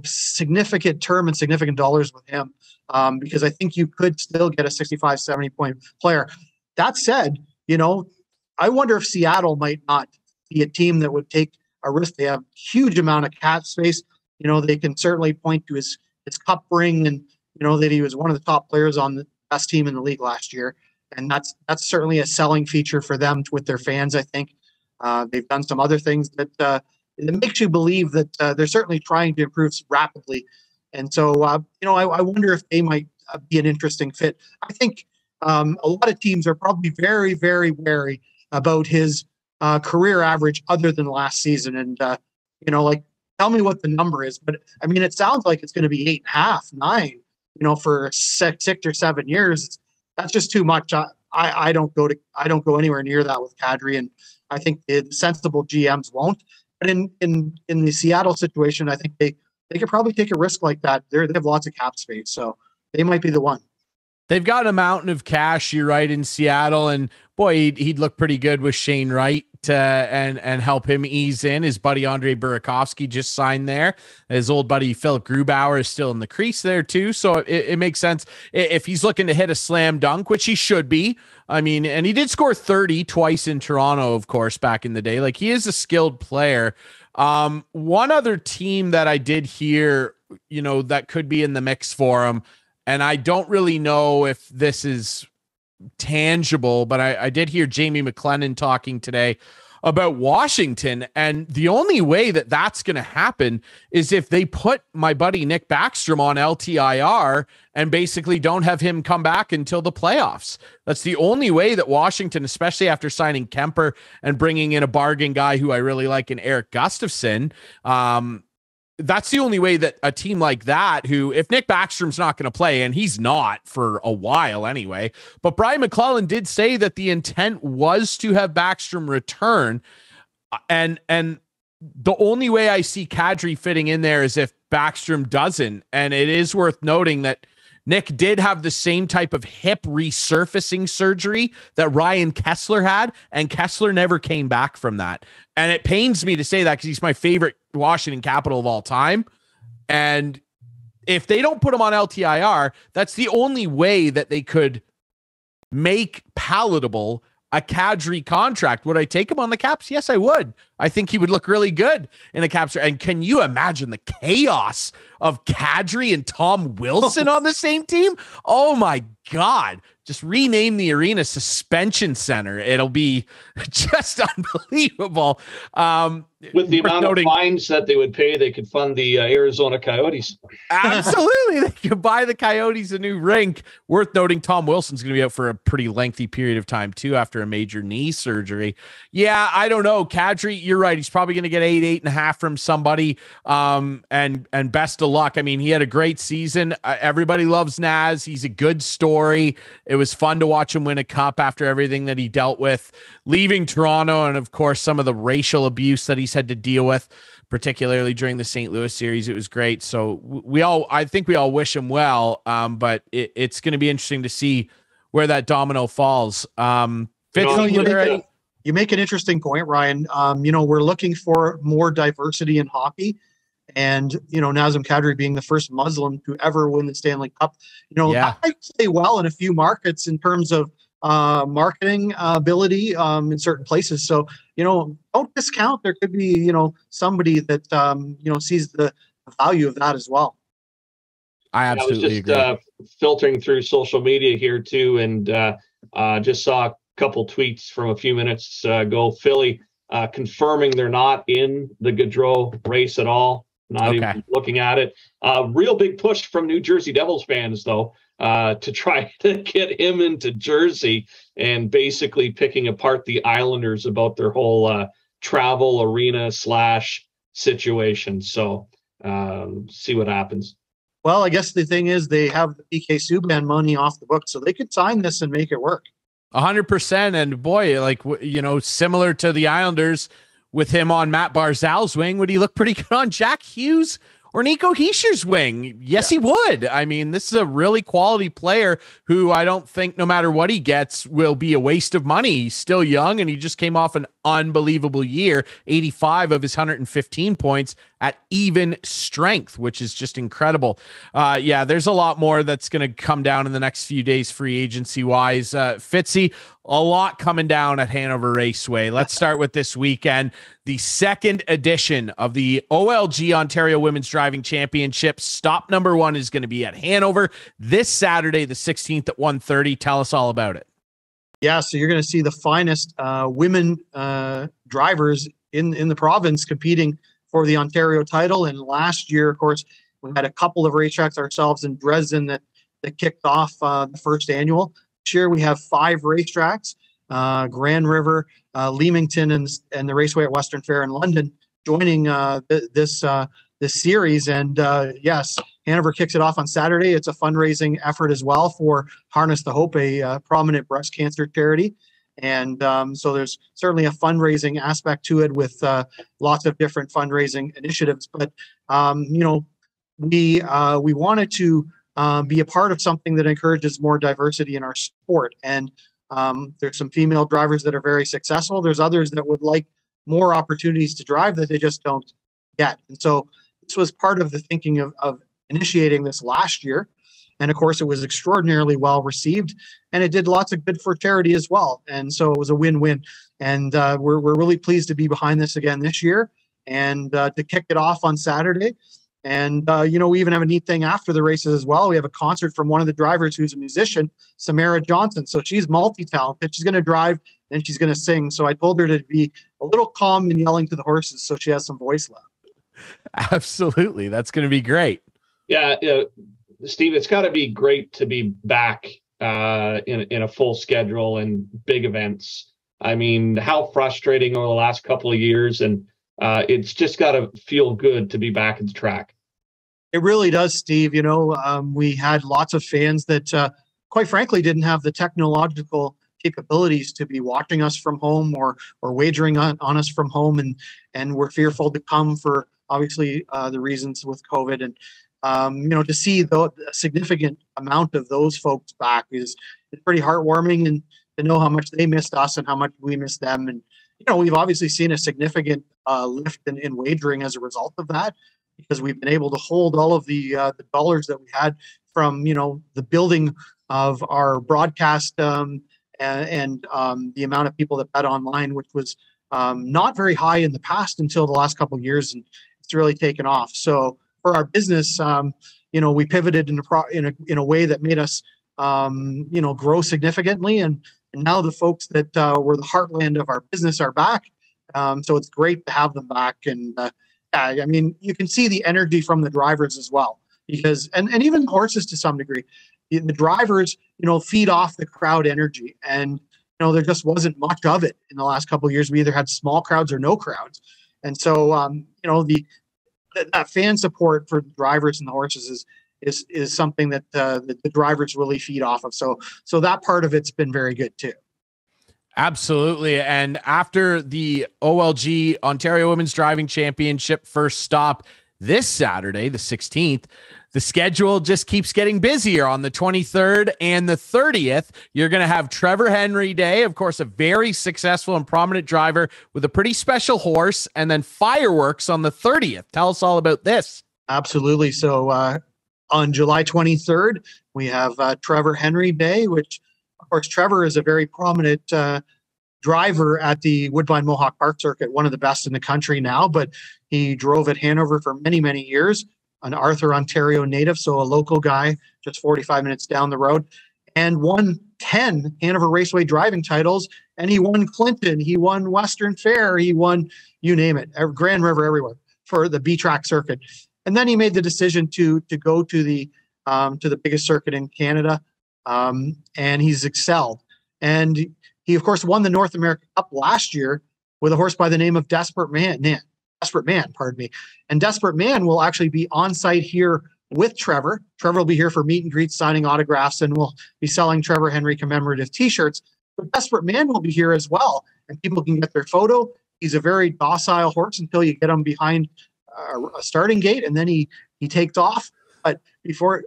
significant term and significant dollars with him because I think you could still get a 65, 70-point player. That said, I wonder if Seattle might not be a team that would take a risk. They have huge amount of cap space. They can certainly point to his cup ring and, that he was one of the top players on the best team in the league last year. And that's certainly a selling feature for them with their fans, I think. They've done some other things that it makes you believe that they're certainly trying to improve rapidly. And so, I wonder if they might be an interesting fit. I think a lot of teams are probably very, very wary about his career average other than last season. And, tell me what the number is. But, it sounds like it's going to be 8.5, 9, for 6 or 7 years. That's just too much. I don't go anywhere near that with Kadri, and I think the sensible GMs won't. But in the Seattle situation, I think they could probably take a risk like that. They have lots of cap space, so they might be the one. They've got a mountain of cash, you're right, in Seattle, and boy, he'd look pretty good with Shane Wright and help him ease in. His buddy Andre Burakovsky just signed there. His old buddy Philip Grubauer is still in the crease there too, so it makes sense if he's looking to hit a slam dunk, which he should be. And he did score 30 twice in Toronto, of course, back in the day. Like, he is a skilled player. One other team that I did hear, that could be in the mix for him, and I don't really know if this is tangible, but I did hear Jamie McLennan talking today about Washington. And the only way that that's going to happen is if they put my buddy Nick Backstrom on LTIR and basically don't have him come back until the playoffs. That's the only way that Washington, especially after signing Kemper and bringing in a bargain guy who I really like in Eric Gustafsson, that's the only way that a team like that, who, if Nick Backstrom's not going to play, and he's not for a while anyway, but Brian McClellan did say that the intent was to have Backstrom return. And the only way I see Kadri fitting in there is if Backstrom doesn't. And it is worth noting that Nick did have the same type of hip resurfacing surgery that Ryan Kessler had, and Kessler never came back from that. And it pains me to say that because he's my favorite Washington Capital of all time. And if they don't put him on LTIR, that's the only way that they could make palatable a Kadri contract. Would I take him on the Caps? Yes, I would. I think he would look really good in a Caps. And can you imagine the chaos of Kadri and Tom Wilson on the same team. Oh my God. Just rename the arena Suspension Center. It'll be just unbelievable. With the amount of fines that they would pay, they could fund the Arizona Coyotes. Absolutely. They could buy the Coyotes a new rink. Worth noting, Tom Wilson's going to be out for a pretty lengthy period of time, too, after a major knee surgery. Yeah, I don't know. Kadri, you're right. He's probably going to get 8.5 from somebody. And best of luck. I mean, he had a great season. Everybody loves Naz. He's a good story. It was fun to watch him win a cup after everything that he dealt with, leaving Toronto, and of course, some of the racial abuse that he's had to deal with, particularly during the St. Louis series. It was great. So I think we all wish him well. But it's going to be interesting to see where that domino falls. You make an interesting point, Ryan. We're looking for more diversity in hockey. And, Nazem Kadri being the first Muslim to ever win the Stanley Cup, that might play well in a few markets in terms of marketing ability in certain places. So, don't discount. There could be, somebody that, sees the value of that as well. I absolutely agree. I was just filtering through social media here too, and just saw a couple tweets from a few minutes ago. Philly confirming they're not in the GAUDREAU race at all. Not even looking at it. Real big push from New Jersey Devils fans, though, to try to get him into Jersey and basically picking apart the Islanders about their whole travel arena / situation. So see what happens. Well, I guess the thing is they have the PK Subban money off the book, so they could sign this and make it work. 100%. And boy, similar to the Islanders, with him on Matt Barzal's wing, would he look pretty good on Jack Hughes or Nico Heischer's wing? Yes, he would. I mean, this is a really quality player who I don't think, no matter what he gets, will be a waste of money. He's still young, and he just came off an unbelievable year, 85 of his 115 points at even strength, which is just incredible. There's a lot more that's going to come down in the next few days, free agency wise. Fitzy, a lot coming down at Hanover Raceway. Let's start with this weekend. The second edition of the OLG Ontario Women's Driving Championship. Stop number 1 is going to be at Hanover this Saturday, the 16th at 1:30. Tell us all about it. Yeah, so you're going to see the finest women drivers in the province competing for the Ontario title. And last year, of course, we had a couple of racetracks ourselves in Dresden that kicked off the first annual. This year we have 5 racetracks, Grand River, Leamington, and the Raceway at Western Fair in London joining this series. And yes, Hanover kicks it off on Saturday. It's a fundraising effort as well for Harness the Hope, a prominent breast cancer charity. And so there's certainly a fundraising aspect to it with lots of different fundraising initiatives. But, we wanted to be a part of something that encourages more diversity in our sport. And there's some female drivers that are very successful. There's others that would like more opportunities to drive that they just don't get. And so this was part of the thinking of initiating this last year. And of course, it was extraordinarily well received, and it did lots of good for charity as well. And so it was a win-win. And we're really pleased to be behind this again this year and to kick it off on Saturday. And, we even have a neat thing after the races as well. We have a concert from one of the drivers who's a musician, Samara Johnson. So she's multi-talented. She's going to drive and she's going to sing. So I told her to be a little calm and yelling to the horses so she has some voice left. Absolutely. That's going to be great. Yeah. Steve, it's got to be great to be back in a full schedule and big events. I mean, how frustrating over the last couple of years, and it's just got to feel good to be back at the track. It really does, Steve. We had lots of fans that, quite frankly, didn't have the technological capabilities to be watching us from home or wagering on us from home, and were fearful to come for obviously the reasons with COVID. And to see a significant amount of those folks back is pretty heartwarming, and to know how much they missed us and how much we missed them. And, we've obviously seen a significant lift in wagering as a result of that, because we've been able to hold all of the dollars that we had from, the building of our broadcast and the amount of people that bet online, which was not very high in the past until the last couple of years. And it's really taken off. So, of for our business, we pivoted in a way that made us, grow significantly. And now the folks that were the heartland of our business are back. So it's great to have them back. And you can see the energy from the drivers as well, because, and even horses to some degree, the drivers, feed off the crowd energy. And, there just wasn't much of it in the last couple of years. We either had small crowds or no crowds. And so, that fan support for the drivers and the horses is something that the drivers really feed off of. So that part of it's been very good too. Absolutely. And after the OLG Ontario Women's Driving Championship first stop this Saturday, the 16th, the schedule just keeps getting busier. On the 23rd and the 30th, you're going to have Trevor Henry Day, of course, a very successful and prominent driver with a pretty special horse, and then fireworks on the 30th. Tell us all about this. Absolutely. So on July 23rd, we have Trevor Henry Day, which, of course, Trevor is a very prominent driver at the Woodbine Mohawk Park Circuit, one of the best in the country now, but he drove at Hanover for many, many years. An Arthur, Ontario native, so a local guy, just 45 minutes down the road, and won 10 Hanover Raceway driving titles. And he won Clinton, he won Western Fair, he won, you name it, Grand River, everywhere for the B-Track circuit. And then he made the decision to go to the biggest circuit in Canada, and he's excelled. And he, of course, won the North American Cup last year with a horse by the name of Desperate Man. And Desperate Man will actually be on site here with Trevor. Trevor will be here for meet and greets, signing autographs, and we'll be selling Trevor Henry commemorative t-shirts. But Desperate Man will be here as well, and people can get their photo. He's a very docile horse until you get him behind a starting gate, and then he takes off. But before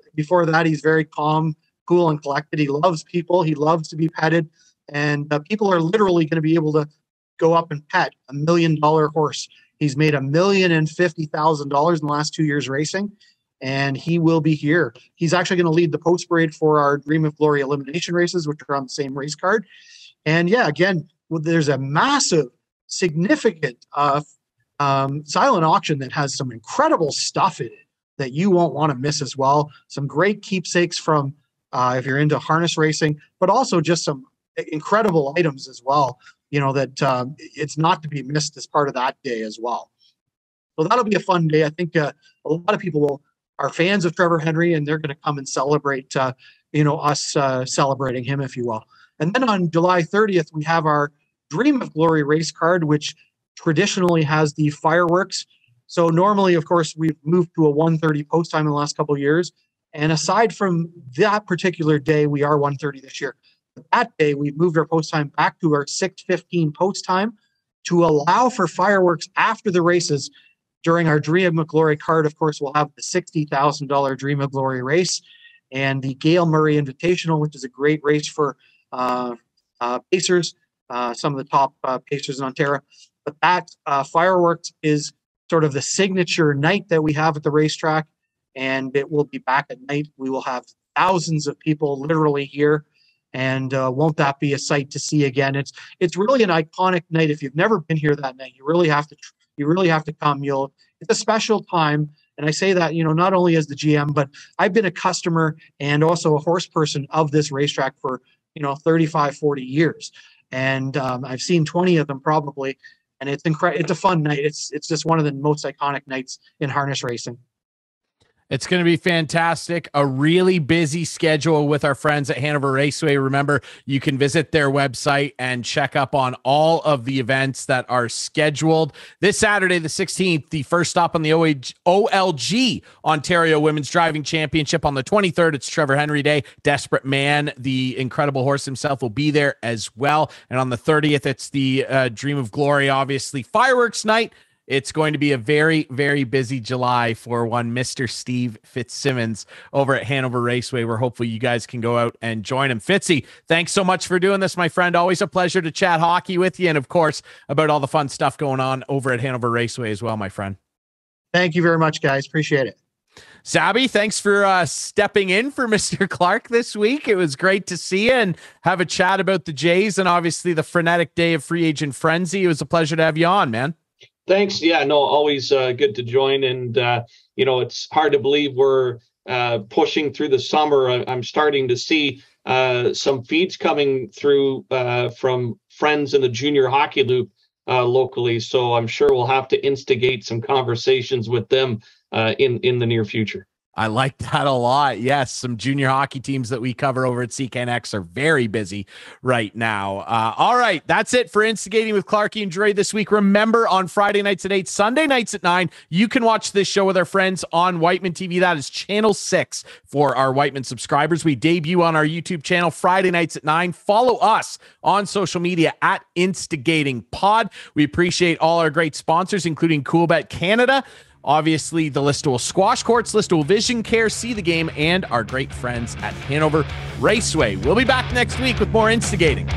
that, he's very calm, cool, and collected. He loves people. He loves to be petted, and people are literally going to be able to go up and pet a $1 million horse. He's made $1,050,000 in the last 2 years racing, and he will be here. He's actually going to lead the post parade for our Dream of Glory elimination races, which are on the same race card. And yeah, again, there's a massive, significant silent auction that has some incredible stuff in it that you won't want to miss as well. Some great keepsakes from if you're into harness racing, but also just some incredible items as well. That it's not to be missed as part of that day as well. So that'll be a fun day. I think a lot of people are fans of Trevor Henry, and they're going to come and celebrate, us celebrating him, if you will. And then on July 30th, we have our Dream of Glory race card, which traditionally has the fireworks. So normally, of course, we've moved to a 1:30 post time in the last couple of years. And aside from that particular day, we are 1:30 this year. That day, we moved our post time back to our 6:15 post time to allow for fireworks after the races. During our Dream of Glory card, of course, we'll have the $60,000 Dream of Glory race and the Gail Murray Invitational, which is a great race for pacers, some of the top pacers in Ontario. But that fireworks is sort of the signature night that we have at the racetrack, and it will be back at night. We will have thousands of people literally here. And won't that be a sight to see again? It's really an iconic night. If you've never been here that night, you really have to come. It's a special time, and I say that not only as the GM, but I've been a customer and also a horse person of this racetrack for 35, 40 years, and I've seen 20 of them probably, and it's incredible. It's a fun night. It's just one of the most iconic nights in harness racing. It's going to be fantastic. A really busy schedule with our friends at Hanover Raceway. Remember, you can visit their website and check up on all of the events that are scheduled. This Saturday, the 16th, the first stop on the OLG Ontario Women's Driving Championship. On the 23rd, it's Trevor Henry Day. Desperate Man, the incredible horse himself, will be there as well. And on the 30th, it's the Dream of Glory, obviously, fireworks night. It's going to be a very, very busy July for one Mr. Steve Fitzsimmons over at Hanover Raceway, where hopefully you guys can go out and join him. Fitzy, thanks so much for doing this, my friend. Always a pleasure to chat hockey with you, and of course, about all the fun stuff going on over at Hanover Raceway as well, my friend. Thank you very much, guys. Appreciate it. Sabby, thanks for stepping in for Mr. Clark this week. It was great to see you and have a chat about the Jays and obviously the frenetic day of free agent frenzy. It was a pleasure to have you on, man. Thanks. Yeah, no, always good to join. And, it's hard to believe we're pushing through the summer. I'm starting to see some feeds coming through from friends in the junior hockey loop locally. So I'm sure we'll have to instigate some conversations with them in the near future. I like that a lot. Yes, some junior hockey teams that we cover over at CKNX are very busy right now. All right, that's it for Instigating with Clarkey and Drury this week. Remember, on Friday nights at 8, Sunday nights at 9, you can watch this show with our friends on Whiteman TV. That is Channel 6 for our Whiteman subscribers. We debut on our YouTube channel Friday nights at 9. Follow us on social media at Instigating Pod. We appreciate all our great sponsors, including Coolbet Canada, obviously the Listowel Squash Courts, Listowel Vision Care, See the Game, and our great friends at Hanover Raceway. We'll be back next week with more Instigating.